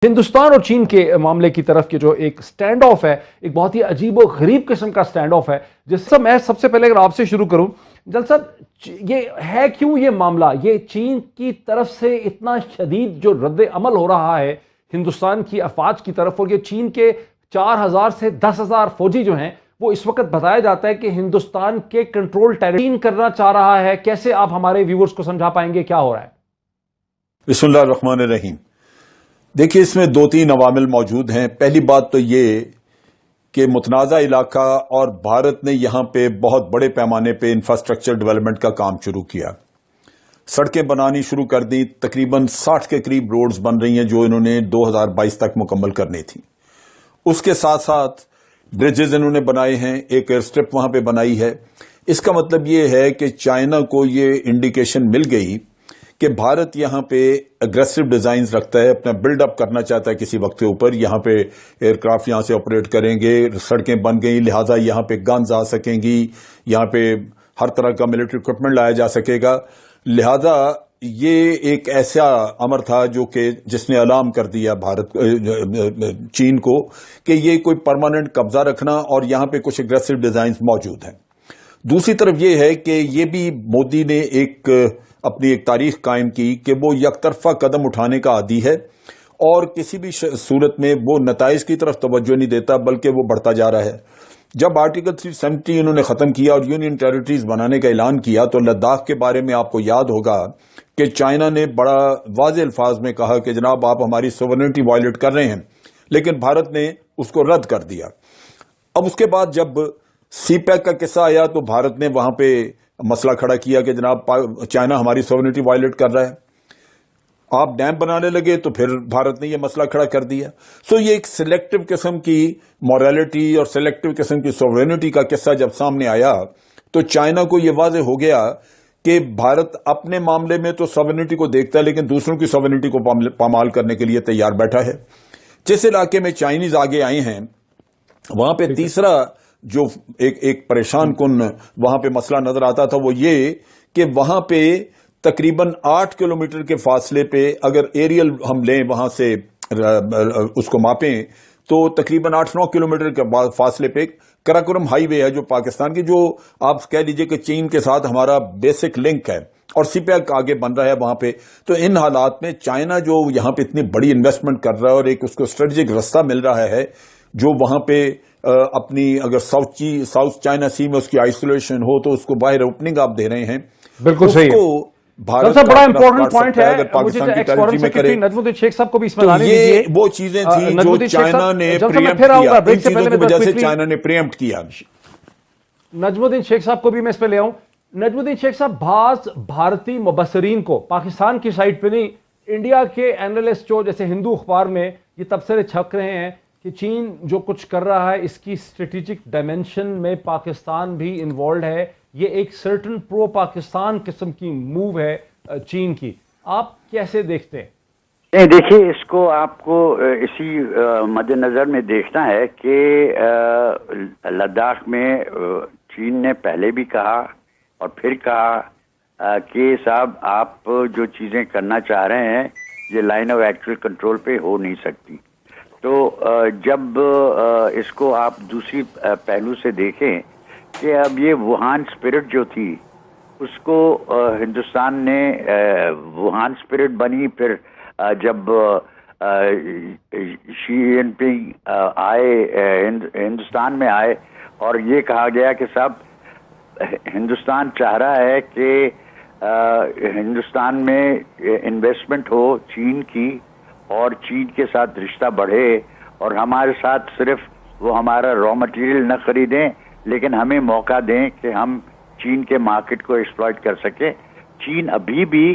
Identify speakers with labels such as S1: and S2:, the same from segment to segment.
S1: ہندوستان اور چین کے معاملے کی طرف کے جو ایک سٹینڈ آف ہے، ایک بہت ہی عجیب و غریب قسم کا سٹینڈ آف ہے، جس سے میں سب سے پہلے اگر آپ سے شروع کروں جل صاحب، یہ ہے کیوں یہ معاملہ، یہ چین کی طرف سے اتنا شدید جو رد عمل ہو رہا ہے ہندوستان کی افواج کی طرف، اور یہ چین کے 4,000 سے 10,000 فوجی جو ہیں وہ اس وقت بتایا جاتا ہے کہ ہندوستان کے کنٹرول ٹیرین کرنا چاہ رہا ہے۔ کیسے آپ ہمارے ویورز کو سمجھا پائیں گے کیا ہو رہا ہے؟
S2: بسم اللہ الرحمن الرحیم۔ دیکھیے، اس میں دو تین عوامل موجود ہیں۔ پہلی بات تو یہ کہ متنازع علاقہ اور بھارت نے یہاں پہ بہت بڑے پیمانے پہ انفراسٹرکچر ڈیولپمنٹ کا کام شروع کیا، سڑکیں بنانی شروع کر دی، تقریباً 60 کے قریب روڈز بن رہی ہیں جو انہوں نے 2022 تک مکمل کرنی تھی۔ اس کے ساتھ ساتھ برجز انہوں نے بنائے ہیں، ایک ایئر اسٹرپ وہاں پہ بنائی ہے۔ اس کا مطلب یہ ہے کہ چائنا کو یہ انڈیکیشن مل گئی کہ بھارت یہاں پہ اگریسو ڈیزائنز رکھتا ہے، اپنا بلڈ اپ کرنا چاہتا ہے کسی وقت کے اوپر۔ یہاں پہ ایئر کرافٹ یہاں سے آپریٹ کریں گے، سڑکیں بن گئی، لہٰذا یہاں پہ گنز آ سکیں گی، یہاں پہ ہر طرح کا ملٹری اکوپمنٹ لایا جا سکے گا۔ لہٰذا یہ ایک ایسا امر تھا جو کہ جس نے الارم کر دیا چین کو کہ یہ کوئی پرماننٹ قبضہ رکھنا، اور یہاں پہ کچھ اگریسو ڈیزائنز موجود ہیں۔ دوسری طرف یہ ہے کہ یہ بھی مودی نے اپنی ایک تاریخ قائم کی کہ وہ یک طرفہ قدم اٹھانے کا عادی ہے، اور کسی بھی صورت میں وہ نتائج کی طرف توجہ نہیں دیتا بلکہ وہ بڑھتا جا رہا ہے۔ جب آرٹیکل 370 انہوں نے ختم کیا اور یونین ٹیریٹریز بنانے کا اعلان کیا تو لداخ کے بارے میں آپ کو یاد ہوگا کہ چائنا نے بڑا واضح الفاظ میں کہا کہ جناب آپ ہماری سوورنٹی وائلیٹ کر رہے ہیں، لیکن بھارت نے اس کو رد کر دیا۔ اب اس کے بعد جب سی پیک کا قصہ آیا تو بھارت نے وہاں پہ مسئلہ کھڑا کیا کہ جناب چائنا ہماری سوورنٹی وائلیٹ کر رہا ہے۔ آپ ڈیم بنانے لگے تو پھر بھارت نے یہ مسئلہ کھڑا کر دیا۔ یہ ایک سلیکٹو قسم کی موریلٹی اور سلیکٹو قسم کی سوورنٹی کا قصہ جب سامنے آیا تو چائنا کو یہ واضح ہو گیا کہ بھارت اپنے معاملے میں تو سوورنٹی کو دیکھتا ہے لیکن دوسروں کی سوورنٹی کو پامال کرنے کے لیے تیار بیٹھا ہے۔ جس علاقے میں چائنیز آگے آئے ہیں وہاں پہ تیسرا جو ایک پریشان کن وہاں پہ مسئلہ نظر آتا تھا وہ یہ کہ وہاں پہ تقریباً 8 کلومیٹر کے فاصلے پہ اگر ایریل ہم لیں وہاں سے اس کو ماپیں تو تقریباً 8-9 کلومیٹر کے فاصلے پہ کراکورم ہائی وے ہے جو پاکستان کی، جو آپ کہہ لیجئے کہ چین کے ساتھ ہمارا بیسک لنک ہے، اور سی پیک آگے بن رہا ہے وہاں پہ۔ تو ان حالات میں چائنا جو یہاں پہ اتنی بڑی انویسٹمنٹ کر رہا ہے اور ایک اس کو اسٹریٹجک رستہ مل رہا ہے جو وہاں پہ اپنی اگر ساؤتھ چائنا سی میں اس کی آئسولیشن ہو تو اس کو باہر اوپننگ آپ دے رہے ہیں،
S1: بالکل صحیح ہے۔
S2: بھارت
S1: بڑا امپورٹنٹ پوائنٹ ہے،
S2: اگر پاکستان کی ٹیریٹری میں کرے
S1: نجم الدین شیخ صاحب کو بھی اس میں
S2: تو
S1: لانے دیجیے۔
S2: یہ وہ چیزیں تھیں جو چائنا نے پریمپٹ کیا، ان چیزوں کی وجہ سے چائنا نے پریمپٹ کیا۔
S1: نجم الدین شیخ صاحب کو بھی میں اس پہ لے آؤں۔ نجم الدین شیخ صاحب، بعض بھارتی مبصرین کو پاکستان کی سائٹ پہ نہیں، انڈیا کے اینالسٹ جو جیسے ہندو اخبار میں یہ تبصرے چھپ رہے ہیں کہ چین جو کچھ کر رہا ہے اس کی اسٹریٹجک ڈائمینشن میں پاکستان بھی انوالوڈ ہے، یہ ایک سرٹن پرو پاکستان قسم کی موو ہے چین کی۔ آپ کیسے دیکھتے ہیں؟
S3: دیکھیے، اس کو آپ کو اسی مد نظر میں دیکھنا ہے کہ لداخ میں چین نے پہلے بھی کہا اور پھر کہا کہ صاحب آپ جو چیزیں کرنا چاہ رہے ہیں یہ لائن آف ایکچوئل کنٹرول پہ ہو نہیں سکتی۔ تو جب اس کو آپ دوسری پہلو سے دیکھیں کہ اب یہ ووہان اسپرٹ جو تھی اس کو ہندوستان نے ووہان اسپرٹ بنی، پھر جب شی جن پنگ آئے ہندوستان میں آئے اور یہ کہا گیا کہ صاحب ہندوستان چاہ رہا ہے کہ ہندوستان میں انویسٹمنٹ ہو چین کی اور چین کے ساتھ رشتہ بڑھے، اور ہمارے ساتھ صرف وہ ہمارا را مٹیریل نہ خریدیں لیکن ہمیں موقع دیں کہ ہم چین کے مارکیٹ کو ایکسپلائٹ کر سکیں۔ چین ابھی بھی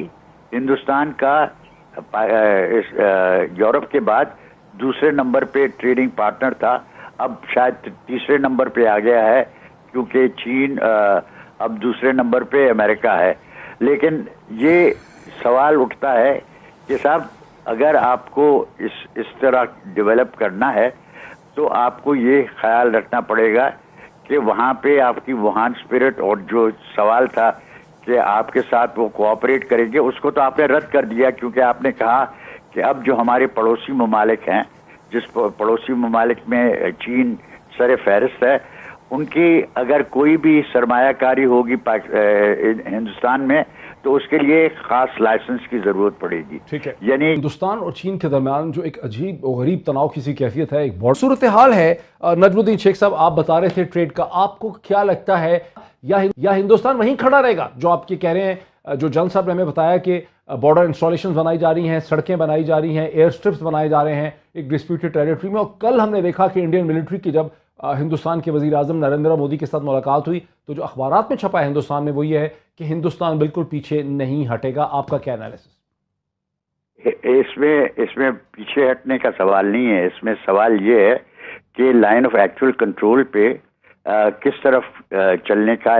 S3: ہندوستان کا یورپ کے بعد دوسرے نمبر پہ ٹریڈنگ پارٹنر تھا، اب شاید تیسرے نمبر پہ آ گیا ہے کیونکہ چین اب دوسرے نمبر پہ امریکہ ہے۔ لیکن یہ سوال اٹھتا ہے کہ صاحب اگر آپ کو اس طرح ڈیولپ کرنا ہے تو آپ کو یہ خیال رکھنا پڑے گا کہ وہاں پہ آپ کی ووہان اسپرٹ، اور جو سوال تھا کہ آپ کے ساتھ وہ کوآپریٹ کریں گے اس کو تو آپ نے رد کر دیا، کیونکہ آپ نے کہا کہ اب جو ہمارے پڑوسی ممالک ہیں، جس پڑوسی ممالک میں چین سر فہرست ہے، ان کی اگر کوئی بھی سرمایہ کاری ہوگی ہندوستان میں تو اس کے لیے ایک خاص لائسنس کی ضرورت پڑے گی.
S1: ٹھیک ہے،
S3: یعنی
S1: ہندوستان اور چین کے درمیان جو ایک عجیب و غریب تناؤ کی سی کیفیت ہے، ایک بہت صورتحال ہے. نجم الدین شیخ صاحب، آپ بتا رہے تھے ٹریڈ کا، آپ کو کیا لگتا ہے یا ہندوستان وہیں کھڑا رہے گا جو آپ کے کہہ رہے ہیں؟ جو جنرل صاحب نے ہمیں بتایا کہ بارڈر انسٹالیشن بنائی جا رہی ہیں، سڑکیں بنائی جا رہی ہیں، ایئر سٹرپس بنائے جا رہے ہیں ایک ڈسپیوٹڈ ٹیریٹری میں. اور کل ہم نے دیکھا کہ انڈین ملٹری کی جب ہندوستان کے وزیر اعظم نریندر مودی کے ساتھ ملاقات ہوئی تو جو اخبارات میں چھپا ہے ہندوستان میں وہ یہ ہے کہ ہندوستان بالکل پیچھے نہیں ہٹے گا. آپ کا کیا انالیسس؟
S3: اس میں پیچھے ہٹنے کا سوال نہیں ہے. اس میں سوال یہ ہے کہ لائن آف ایکچوئل کنٹرول پہ کس طرف چلنے کا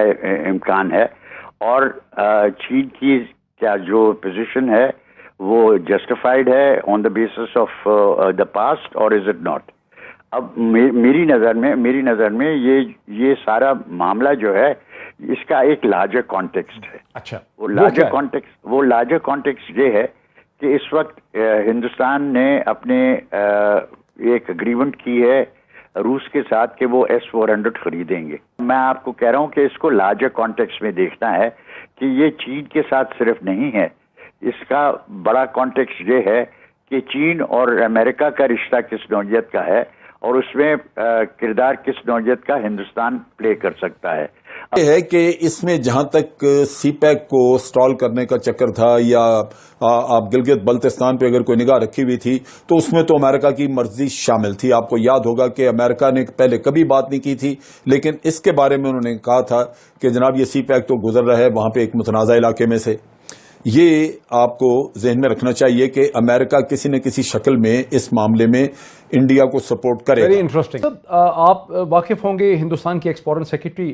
S3: امکان ہے، اور چین کی کیا جو پوزیشن ہے وہ جسٹیفائڈ ہے on the basis of the past, اور از اٹ ناٹ. اب میری نظر میں یہ سارا معاملہ جو ہے اس کا ایک لارجر کانٹیکسٹ ہے.
S1: اچھا،
S3: وہ لارجر کانٹیکسٹ یہ ہے کہ اس وقت ہندوستان نے اپنے ایک اگریمنٹ کی ہے روس کے ساتھ کہ وہ S-400 خریدیں گے. میں آپ کو کہہ رہا ہوں کہ اس کو لارجر کانٹیکسٹ میں دیکھنا ہے کہ یہ چین کے ساتھ صرف نہیں ہے. اس کا بڑا کانٹیکسٹ یہ ہے کہ چین اور امریکہ کا رشتہ کس نوعیت کا ہے، اور اس میں کردار کس نوعیت کا ہندوستان پلے کر سکتا ہے.
S2: یہ ہے کہ اس میں جہاں تک سی پیک کو سٹال کرنے کا چکر تھا، یا آپ گلگت بلتستان پہ اگر کوئی نگاہ رکھی ہوئی تھی تو اس میں تو امریکہ کی مرضی شامل تھی. آپ کو یاد ہوگا کہ امریکہ نے پہلے کبھی بات نہیں کی تھی، لیکن اس کے بارے میں انہوں نے کہا تھا کہ جناب یہ سی پیک تو گزر رہا ہے وہاں پہ ایک متنازع علاقے میں سے. یہ آپ کو ذہن میں رکھنا چاہیے کہ امریکہ کسی نہ کسی شکل میں اس معاملے میں انڈیا کو سپورٹ کرے گا.
S1: Very interesting. آپ واقف ہوں گے ہندوستان کے ایکسپورٹ سیکرٹری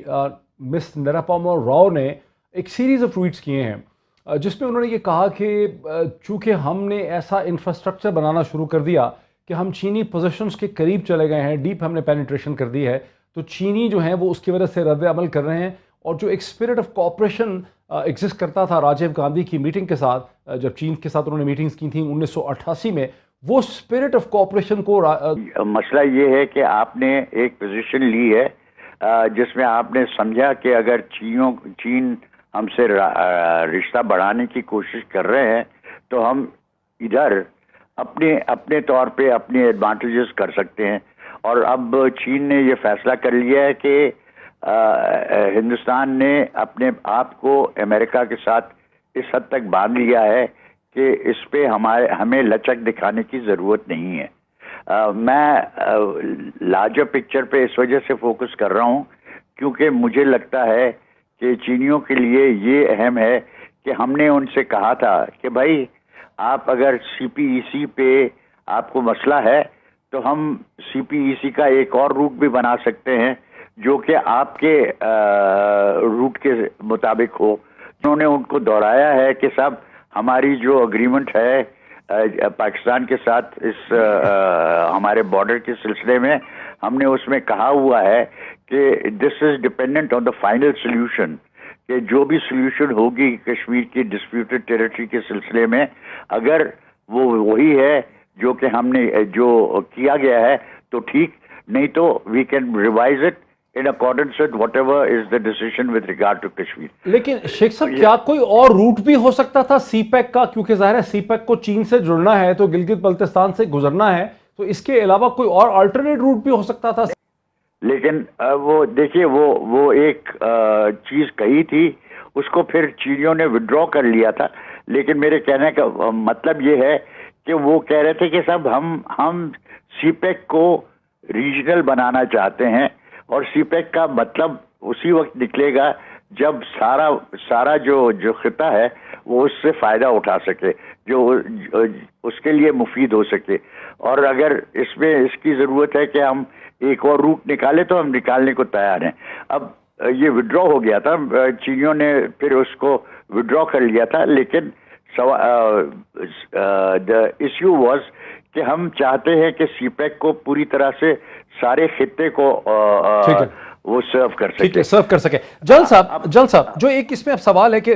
S1: مس نرپما راؤ نے ایک سیریز آف ٹویٹس کیے ہیں جس میں انہوں نے یہ کہا کہ چونکہ ہم نے ایسا انفراسٹرکچر بنانا شروع کر دیا کہ ہم چینی پوزیشنز کے قریب چلے گئے ہیں، ڈیپ ہم نے پینیٹریشن کر دی ہے، تو چینی جو ہیں وہ اس کی وجہ سے رد عمل کر رہے ہیں. اور جو ایک اسپرٹ آف کوآپریشن ایگزسٹ کرتا تھا راجیو گاندھی کی میٹنگ کے ساتھ، جب چین کے ساتھ انہوں نے میٹنگز کی تھیں 1988 میں، وہ اسپرٹ آف کوآپریشن کو
S3: مسئلہ یہ ہے کہ آپ نے ایک پوزیشن لی ہے جس میں آپ نے سمجھا کہ اگر چین ہم سے رشتہ بڑھانے کی کوشش کر رہے ہیں تو ہم ادھر اپنے طور پہ اپنے ایڈوانٹیجز کر سکتے ہیں. اور اب چین نے یہ فیصلہ کر لیا ہے کہ ہندوستان نے اپنے آپ کو امریکہ کے ساتھ اس حد تک باندھ لیا ہے کہ اس پہ ہمیں لچک دکھانے کی ضرورت نہیں ہے. میں لارجر پکچر پہ اس وجہ سے فوکس کر رہا ہوں کیونکہ مجھے لگتا ہے کہ چینیوں کے لیے یہ اہم ہے کہ ہم نے ان سے کہا تھا کہ بھائی آپ اگر CPEC پہ آپ کو مسئلہ ہے تو ہم CPEC کا ایک اور روٹ بھی بنا سکتے ہیں جو کہ آپ کے روٹ کے مطابق ہو. انہوں نے ان کو دہرایا ہے کہ صاحب ہماری جو اگریمنٹ ہے پاکستان کے ساتھ اس ہمارے بارڈر کے سلسلے میں، ہم نے اس میں کہا ہوا ہے کہ this is dependent on the final solution, کہ جو بھی سولوشن ہوگی کشمیر کی ڈسپیوٹڈ ٹیریٹری کے سلسلے میں، اگر وہ وہی ہے جو کہ ہم نے جو کیا گیا ہے تو ٹھیک، نہیں تو we can revise it in accordance with whatever is the decision with regard to Kashmir.
S1: لیکن شیخ صاحب کیا کوئی اور روٹ بھی ہو سکتا تھا سی پیک کا؟ کیونکہ ظاہر ہے سی پیک کو چین سے جڑنا ہے تو گلگت بلتستان سے گزرنا ہے، تو اس کے علاوہ کوئی اور آلٹرنیٹ روٹ بھی ہو سکتا تھا.
S3: لیکن وہ دیکھیے وہ ایک چیز کہی تھی، اس کو پھر چینیوں نے وڈرا کر لیا تھا. لیکن میرے کہنے کا مطلب یہ ہے کہ وہ کہہ رہے تھے کہ صاحب ہم سی پیک کو ریجنل بنانا چاہتے ہیں، اور سی پیک کا مطلب اسی وقت نکلے گا جب سارا جو خطہ ہے وہ اس سے فائدہ اٹھا سکے، جو اس کے لیے مفید ہو سکے. اور اگر اس میں اس کی ضرورت ہے کہ ہم ایک اور روٹ نکالیں تو ہم نکالنے کو تیار ہیں. اب یہ وڈرا ہو گیا تھا، چینیوں نے پھر اس کو وڈرا کر لیا تھا، لیکن دا ایشو واز کہ ہم چاہتے ہیں کہ سی پیک کو پوری طرح سے سارے خطے کو وہ سرو کر سکے.
S1: جل صاحب جو ایک اس میں اب سوال ہے کہ